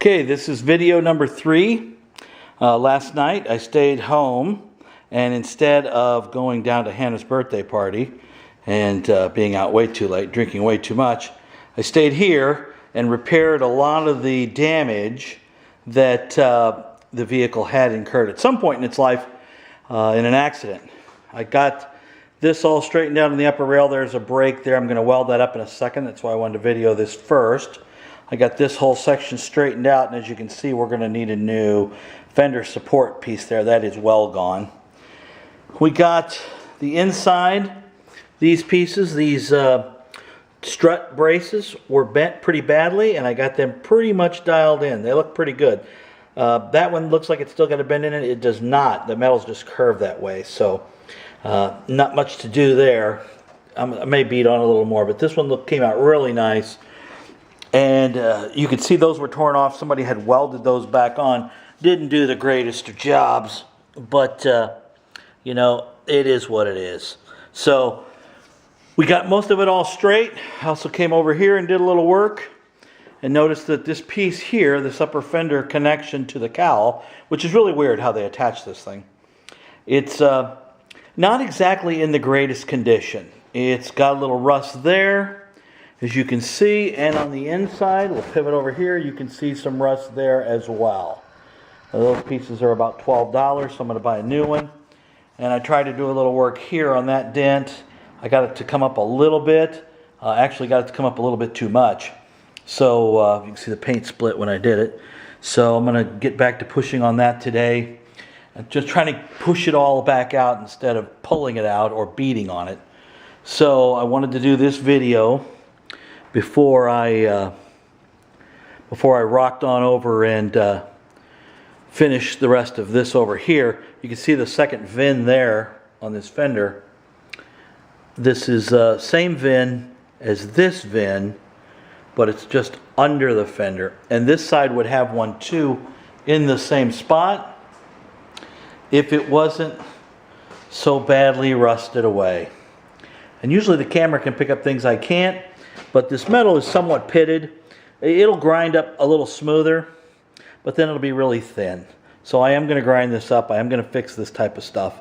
Okay, this is video number 3. Last night I stayed home, and instead of going down to Hannah's birthday party and being out way too late, drinking way too much, I stayed here and repaired a lot of the damage that the vehicle had incurred at some point in its life in an accident. I got this all straightened out on the upper rail. There's a brake there. I'm going to weld that up in a second. That's why I wanted to video this first. I got this whole section straightened out, and as you can see, we're going to need a new fender support piece there. That is well gone. We got the inside. These pieces, these strut braces were bent pretty badly, and I got them pretty much dialed in. They look pretty good. That one looks like it's still got a bend in it. It does not. The metal's just curved that way, so not much to do there. I may beat on a little more, but this one came out really nice. And you could see those were torn off. Somebody had welded those back on. Didn't do the greatest of jobs, but you know, it is what it is. So we got most of it all straight. I also came over here and did a little work and noticed that this piece here, this upper fender connection to the cowl, which is really weird how they attach this thing, it's not exactly in the greatest condition. It's got a little rust there, as you can see, and on the inside, we'll pivot over here, you can see some rust there as well. Now, those pieces are about $12, so I'm going to buy a new one. And I tried to do a little work here on that dent. I got it to come up a little bit. Actually got it to come up a little bit too much. So you can see the paint split when I did it. So I'm going to get back to pushing on that today. I'm just trying to push it all back out instead of pulling it out or beating on it. So I wanted to do this video before I rocked on over and finished the rest of this over here. You can see the second VIN there on this fender. This is same VIN as this VIN, but it's just under the fender. And this side would have one too in the same spot if it wasn't so badly rusted away. And usually the camera can pick up things I can't, but this metal is somewhat pitted. It'll grind up a little smoother, but then it'll be really thin. So I am going to grind this up. I am going to fix this type of stuff.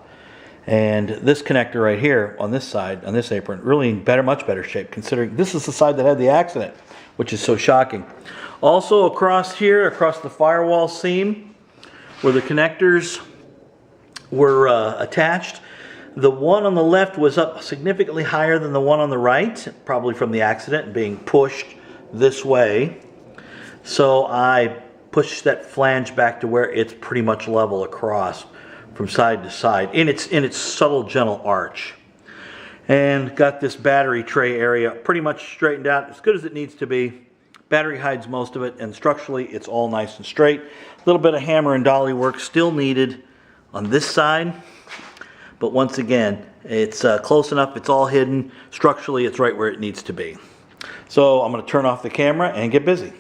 And this connector right here on this side, on this apron, really in much better shape, considering this is the side that had the accident, which is so shocking. Also across here, across the firewall seam, where the connectors were attached, the one on the left was up significantly higher than the one on the right, probably from the accident and being pushed this way. So I pushed that flange back to where it's pretty much level across from side to side in its subtle, gentle arch. And got this battery tray area pretty much straightened out as good as it needs to be. Battery hides most of it, and structurally it's all nice and straight. A little bit of hammer and dolly work still needed on this side. But once again, it's close enough, it's all hidden. Structurally, it's right where it needs to be. So I'm going to turn off the camera and get busy.